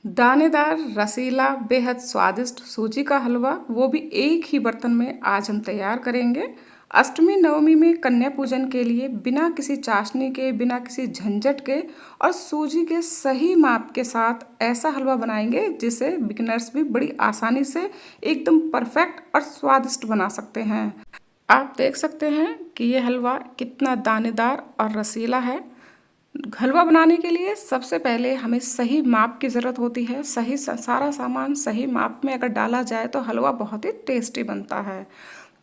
दानेदार, रसीला, बेहद स्वादिष्ट सूजी का हलवा, वो भी एक ही बर्तन में आज हम तैयार करेंगे। अष्टमी नवमी में कन्या पूजन के लिए बिना किसी चाशनी के, बिना किसी झंझट के और सूजी के सही माप के साथ ऐसा हलवा बनाएंगे जिसे बिगिनर्स भी बड़ी आसानी से एकदम परफेक्ट और स्वादिष्ट बना सकते हैं। आप देख सकते हैं कि ये हलवा कितना दानेदार और रसीला है। हलवा बनाने के लिए सबसे पहले हमें सही माप की ज़रूरत होती है। सही सारा सामान सही माप में अगर डाला जाए तो हलवा बहुत ही टेस्टी बनता है।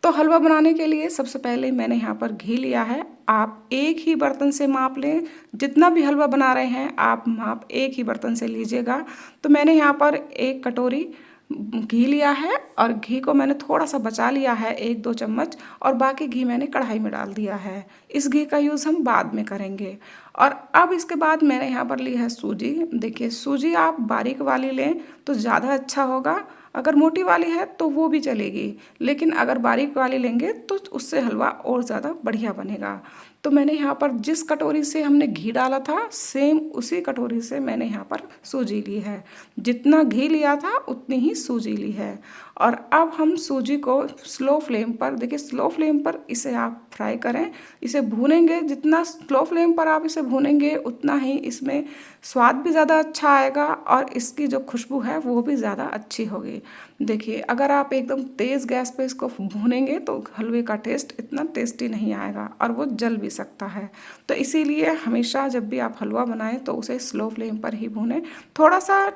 तो हलवा बनाने के लिए सबसे पहले मैंने यहाँ पर घी लिया है। आप एक ही बर्तन से माप लें। जितना भी हलवा बना रहे हैं आप माप एक ही बर्तन से लीजिएगा। तो मैंने यहाँ पर 1 कटोरी घी लिया है और घी को मैंने थोड़ा सा बचा लिया है, 1-2 चम्मच, और बाकी घी मैंने कढ़ाई में डाल दिया है। इस घी का यूज़ हम बाद में करेंगे। और अब इसके बाद मैंने यहाँ पर ली है सूजी। देखिए, सूजी आप बारीक वाली लें तो ज़्यादा अच्छा होगा। अगर मोटी वाली है तो वो भी चलेगी, लेकिन अगर बारीक वाली लेंगे तो उससे हलवा और ज़्यादा बढ़िया बनेगा। तो मैंने यहाँ पर जिस कटोरी से हमने घी डाला था सेम उसी कटोरी से मैंने यहाँ पर सूजी ली है। जितना घी लिया था उतनी ही सूजी ली है। और अब हम सूजी को स्लो फ्लेम पर, देखिए स्लो फ्लेम पर इसे आप फ्राई करें, इसे भूनेंगे। जितना स्लो फ्लेम पर आप इसे भूनेंगे उतना ही इसमें स्वाद भी ज़्यादा अच्छा आएगा और इसकी जो खुशबू है वो भी ज़्यादा अच्छी होगी। देखिए, अगर आप एकदम तेज़ गैस पे इसको भूनेंगे तो हलवे का टेस्ट इतना टेस्टी नहीं आएगा और वो जल भी सकता है। तो इसीलिए हमेशा जब भी आप हलवा बनाएं तो उसे स्लो फ्लेम पर ही भूनें। थोड़ा सा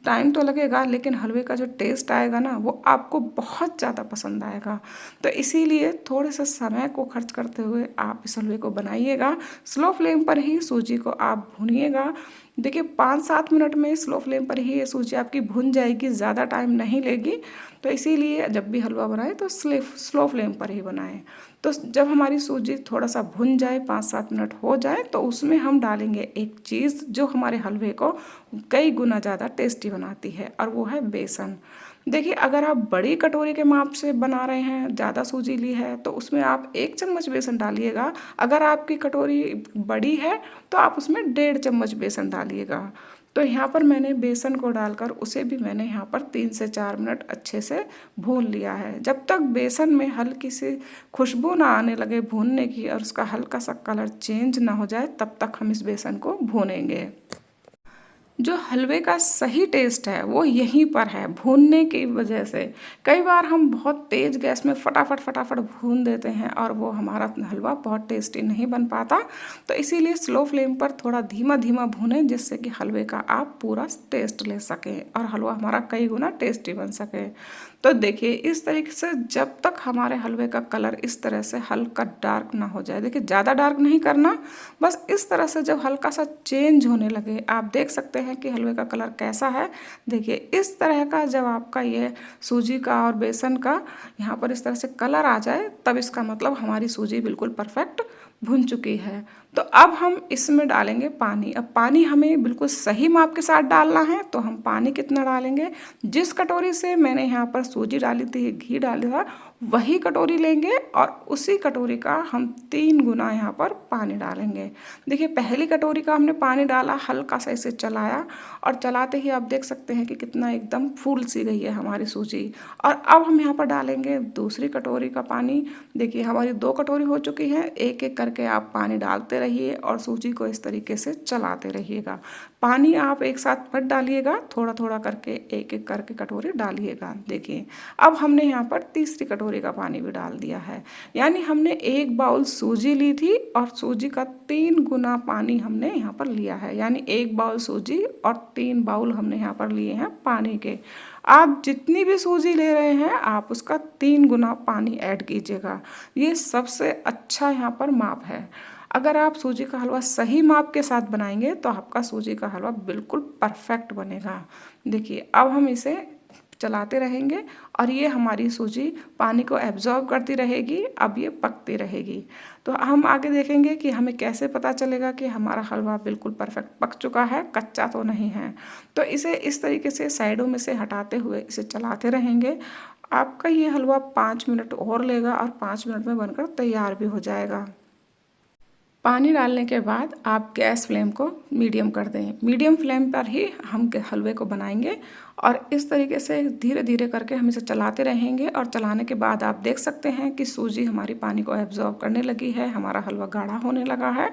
टाइम तो लगेगा लेकिन हलवे का जो टेस्ट आएगा ना वो आपको बहुत ज़्यादा पसंद आएगा। तो इसीलिए थोड़े से समय को खर्च करते हुए आप इस हलवे को बनाइएगा। स्लो फ्लेम पर ही सूजी को आप भूनिएगा। देखिए, 5-7 मिनट में स्लो फ्लेम पर ही ये सूजी आपकी भुन जाएगी, ज़्यादा टाइम नहीं लेगी। तो इसीलिए जब भी हलवा बनाएं तो स्लो फ्लेम पर ही बनाएं। तो जब हमारी सूजी थोड़ा सा भुन जाए, 5-7 मिनट हो जाए, तो उसमें हम डालेंगे एक चीज़ जो हमारे हलवे को कई गुना ज़्यादा टेस्टी बनाती है, और वो है बेसन। देखिए, अगर आप बड़ी कटोरी के माप से बना रहे हैं, ज़्यादा सूजी ली है, तो उसमें आप 1 चम्मच बेसन डालिएगा। अगर आपकी कटोरी बड़ी है तो आप उसमें 1.5 चम्मच बेसन डालिएगा। तो यहाँ पर मैंने बेसन को डालकर उसे भी मैंने यहाँ पर 3 से 4 मिनट अच्छे से भून लिया है। जब तक बेसन में हल्की सी खुशबू ना आने लगे भूनने की और उसका हल्का सा कलर चेंज ना हो जाए, तब तक हम इस बेसन को भूनेंगे। जो हलवे का सही टेस्ट है वो यहीं पर है, भूनने की वजह से। कई बार हम बहुत तेज़ गैस में फटाफट फटाफट भून देते हैं और वो हमारा हलवा बहुत टेस्टी नहीं बन पाता। तो इसीलिए स्लो फ्लेम पर थोड़ा धीमा धीमा भूनें, जिससे कि हलवे का आप पूरा टेस्ट ले सकें और हलवा हमारा कई गुना टेस्टी बन सके। तो देखिए, इस तरीके से जब तक हमारे हलवे का कलर इस तरह से हल्का डार्क ना हो जाए, देखिए ज़्यादा डार्क नहीं करना, बस इस तरह से जब हल्का सा चेंज होने लगे, आप देख सकते हैं कि हलवे का कलर कैसा है। देखिए, इस तरह का जब आपका ये सूजी का और बेसन का यहाँ पर इस तरह से कलर आ जाए, तब इसका मतलब हमारी सूजी बिल्कुल परफेक्ट भुन चुकी है। तो अब हम इसमें डालेंगे पानी। अब पानी हमें बिल्कुल सही माप के साथ डालना है। तो हम पानी कितना डालेंगे, जिस कटोरी से मैंने यहाँ पर सूजी डाली थी, घी डाला था, वही कटोरी लेंगे और उसी कटोरी का हम 3 गुना यहाँ पर पानी डालेंगे। देखिए, पहली कटोरी का हमने पानी डाला, हल्का सा इसे चलाया और चलाते ही आप देख सकते हैं कि कितना एकदम फूल सी गई है हमारी सूजी। और अब हम यहाँ पर डालेंगे दूसरी कटोरी का पानी। देखिए, हमारी 2 कटोरी हो चुकी है। एक एक करके आप पानी डालते रहिए और सूजी को इस तरीके से चलाते रहिएगा। पानी आप एक साथ मत डालिएगा, थोड़ा थोड़ा करके एक एक करके कटोरी डालिएगा। देखिए, अब हमने यहाँ पर तीसरी कटोरी का पानी भी डाल दिया है। यानी हमने 1 बाउल सूजी ली थी और सूजी का 3 गुना पानी हमने यहाँ पर लिया है। यानी 1 बाउल सूजी और 3 बाउल हमने यहाँ पर लिए हैं पानी के। आप जितनी भी सूजी ले रहे हैं आप उसका 3 गुना पानी ऐड कीजिएगा। ये सबसे अच्छा यहाँ पर माप है। अगर आप सूजी का हलवा सही माप के साथ बनाएंगे तो आपका सूजी का हलवा बिल्कुल परफेक्ट बनेगा। देखिए, अब हम इसे चलाते रहेंगे और ये हमारी सूजी पानी को एब्जॉर्ब करती रहेगी। अब ये पकती रहेगी। तो हम आगे देखेंगे कि हमें कैसे पता चलेगा कि हमारा हलवा बिल्कुल परफेक्ट पक चुका है, कच्चा तो नहीं है। तो इसे इस तरीके से साइडों में से हटाते हुए इसे चलाते रहेंगे। आपका ये हलवा 5 मिनट और लेगा और 5 मिनट में बनकर तैयार भी हो जाएगा। पानी डालने के बाद आप गैस फ्लेम को मीडियम कर दें। मीडियम फ्लेम पर ही हम हलवे को बनाएंगे और इस तरीके से धीरे धीरे करके हम इसे चलाते रहेंगे और चलाने के बाद आप देख सकते हैं कि सूजी हमारी पानी को एब्जॉर्ब करने लगी है, हमारा हलवा गाढ़ा होने लगा है।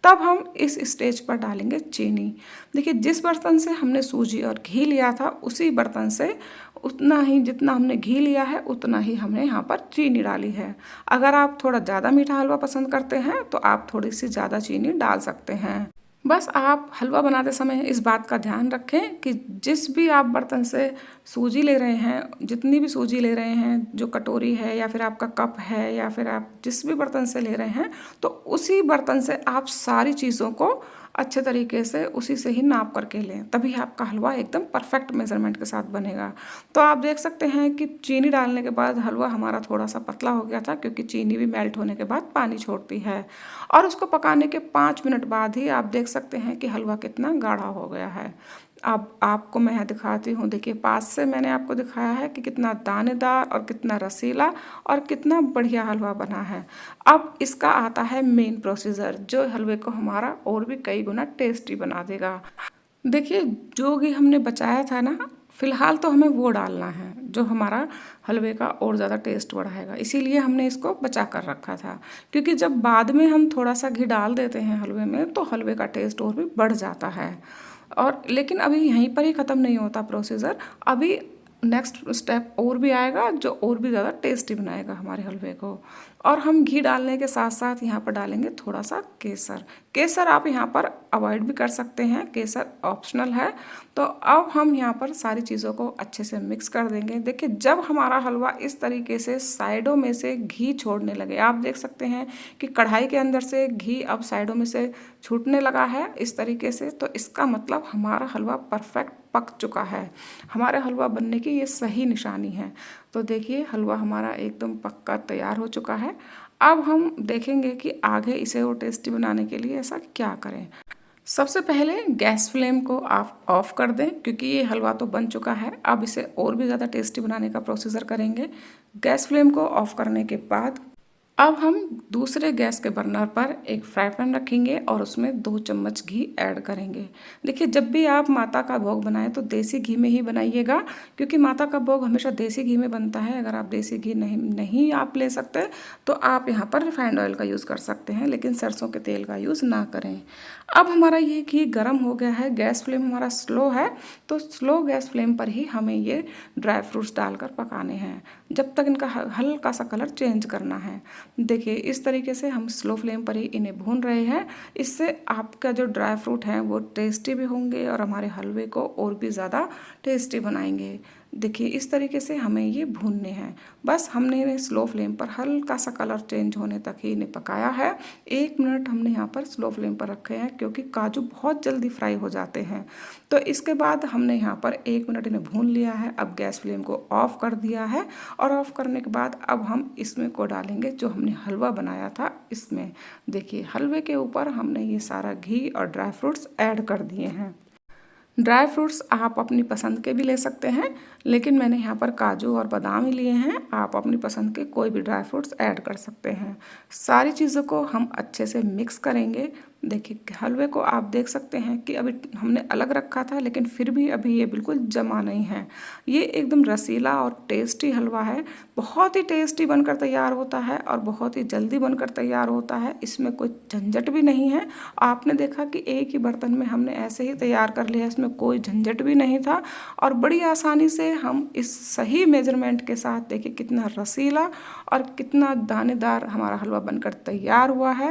तब हम इस स्टेज पर डालेंगे चीनी। देखिए, जिस बर्तन से हमने सूजी और घी लिया था उसी बर्तन से उतना ही, जितना हमने घी लिया है उतना ही हमने यहाँ पर चीनी डाली है। अगर आप थोड़ा ज़्यादा मीठा हलवा पसंद करते हैं तो आप थोड़ी सी ज़्यादा चीनी डाल सकते हैं। बस आप हलवा बनाते समय इस बात का ध्यान रखें कि जिस भी आप बर्तन से सूजी ले रहे हैं, जितनी भी सूजी ले रहे हैं, जो कटोरी है या फिर आपका कप है या फिर आप जिस भी बर्तन से ले रहे हैं, तो उसी बर्तन से आप सारी चीज़ों को अच्छे तरीके से उसी से ही नाप करके लें, तभी आपका हलवा एकदम परफेक्ट मेज़रमेंट के साथ बनेगा। तो आप देख सकते हैं कि चीनी डालने के बाद हलवा हमारा थोड़ा सा पतला हो गया था, क्योंकि चीनी भी मेल्ट होने के बाद पानी छोड़ती है। और उसको पकाने के 5 मिनट बाद ही आप देख सकते हैं कि हलवा कितना गाढ़ा हो गया है। अब आपको मैं दिखाती हूँ। देखिए, पास से मैंने आपको दिखाया है कि कितना दानेदार और कितना रसीला और कितना बढ़िया हलवा बना है। अब इसका आता है मेन प्रोसीजर, जो हलवे को हमारा और भी कई गुना टेस्टी बना देगा। देखिए, जो घी हमने बचाया था ना, फिलहाल तो हमें वो डालना है जो हमारा हलवे का और ज़्यादा टेस्ट बढ़ाएगा। इसीलिए हमने इसको बचा कर रखा था, क्योंकि जब बाद में हम थोड़ा सा घी डाल देते हैं हलवे में तो हलवे का टेस्ट और भी बढ़ जाता है। और लेकिन अभी यहीं पर ही ख़त्म नहीं होता प्रोसीजर, अभी नेक्स्ट स्टेप और भी आएगा जो और भी ज़्यादा टेस्टी बनाएगा हमारे हलवे को। और हम घी डालने के साथ साथ यहाँ पर डालेंगे थोड़ा सा केसर। केसर आप यहाँ पर अवॉइड भी कर सकते हैं, केसर ऑप्शनल है। तो अब हम यहाँ पर सारी चीज़ों को अच्छे से मिक्स कर देंगे। देखिए, जब हमारा हलवा इस तरीके से साइडों में से घी छोड़ने लगे, आप देख सकते हैं कि कढ़ाई के अंदर से घी अब साइडों में से छूटने लगा है इस तरीके से, तो इसका मतलब हमारा हलवा परफेक्ट पक चुका है। हमारे हलवा बनने की ये सही निशानी है। तो देखिए, हलवा हमारा एकदम पक्का तैयार हो चुका है। अब हम देखेंगे कि आगे इसे और टेस्टी बनाने के लिए ऐसा क्या करें। सबसे पहले गैस फ्लेम को आप ऑफ कर दें, क्योंकि ये हलवा तो बन चुका है। अब इसे और भी ज़्यादा टेस्टी बनाने का प्रोसीजर करेंगे। गैस फ्लेम को ऑफ करने के बाद अब हम दूसरे गैस के बर्नर पर एक फ्राई पैन रखेंगे और उसमें 2 चम्मच घी ऐड करेंगे। देखिए, जब भी आप माता का भोग बनाएं तो देसी घी में ही बनाइएगा, क्योंकि माता का भोग हमेशा देसी घी में बनता है। अगर आप देसी घी नहीं आप ले सकते तो आप यहाँ पर रिफाइंड ऑयल का यूज़ कर सकते हैं, लेकिन सरसों के तेल का यूज़ ना करें। अब हमारा ये घी गर्म हो गया है, गैस फ्लेम हमारा स्लो है, तो स्लो गैस फ्लेम पर ही हमें ये ड्राई फ्रूट्स डालकर पकाने हैं जब तक इनका हल्का सा कलर चेंज करना है। देखिए, इस तरीके से हम स्लो फ्लेम पर ही इन्हें भून रहे हैं। इससे आपका जो ड्राई फ्रूट है वो टेस्टी भी होंगे और हमारे हलवे को और भी ज़्यादा टेस्टी बनाएंगे। देखिए, इस तरीके से हमें ये भूनने हैं। बस हमने इन्हें स्लो फ्लेम पर हल्का सा कलर चेंज होने तक ही इन्हें पकाया है। 1 मिनट हमने यहाँ पर स्लो फ्लेम पर रखे हैं, क्योंकि काजू बहुत जल्दी फ्राई हो जाते हैं। तो इसके बाद हमने यहाँ पर 1 मिनट इन्हें भून लिया है। अब गैस फ्लेम को ऑफ कर दिया है और ऑफ करने के बाद अब हम इसमें को डालेंगे जो हमने हलवा बनाया था इसमें। देखिए, हलवे के ऊपर हमने ये सारा घी और ड्राई फ्रूट्स ऐड कर दिए हैं। ड्राई फ्रूट्स आप अपनी पसंद के भी ले सकते हैं, लेकिन मैंने यहाँ पर काजू और बादाम ही लिए हैं। आप अपनी पसंद के कोई भी ड्राई फ्रूट्स ऐड कर सकते हैं। सारी चीज़ों को हम अच्छे से मिक्स करेंगे। देखिए, हलवे को आप देख सकते हैं कि अभी हमने अलग रखा था, लेकिन फिर भी अभी ये बिल्कुल जमा नहीं है। ये एकदम रसीला और टेस्टी हलवा है। बहुत ही टेस्टी बनकर तैयार होता है और बहुत ही जल्दी बनकर तैयार होता है। इसमें कोई झंझट भी नहीं है। आपने देखा कि एक ही बर्तन में हमने ऐसे ही तैयार कर लिया, इसमें कोई झंझट भी नहीं था और बड़ी आसानी से हम इस सही मेजरमेंट के साथ, देखिए कितना रसीला और कितना दानेदार हमारा हलवा बनकर तैयार हुआ है।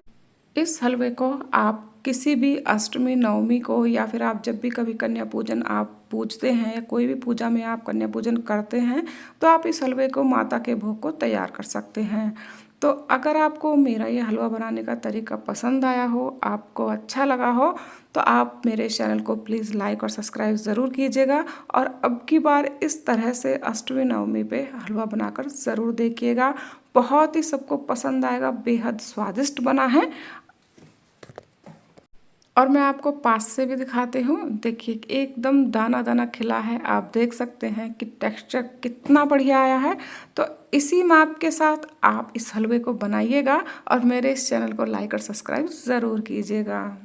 इस हलवे को आप किसी भी अष्टमी, नवमी को, या फिर आप जब भी कभी कन्या पूजन आप पूजते हैं या कोई भी पूजा में आप कन्या पूजन करते हैं, तो आप इस हलवे को माता के भोग को तैयार कर सकते हैं। तो अगर आपको मेरा ये हलवा बनाने का तरीका पसंद आया हो, आपको अच्छा लगा हो, तो आप मेरे चैनल को प्लीज़ लाइक और सब्सक्राइब ज़रूर कीजिएगा। और अब की बार इस तरह से अष्टमी नवमी पे हलवा बनाकर ज़रूर देखिएगा। बहुत ही सबको पसंद आएगा, बेहद स्वादिष्ट बना है। और मैं आपको पास से भी दिखाती हूँ। देखिए एकदम दाना दाना खिला है, आप देख सकते हैं कि टेक्सचर कितना बढ़िया आया है। तो इसी माप के साथ आप इस हलवे को बनाइएगा और मेरे इस चैनल को लाइक और सब्सक्राइब ज़रूर कीजिएगा।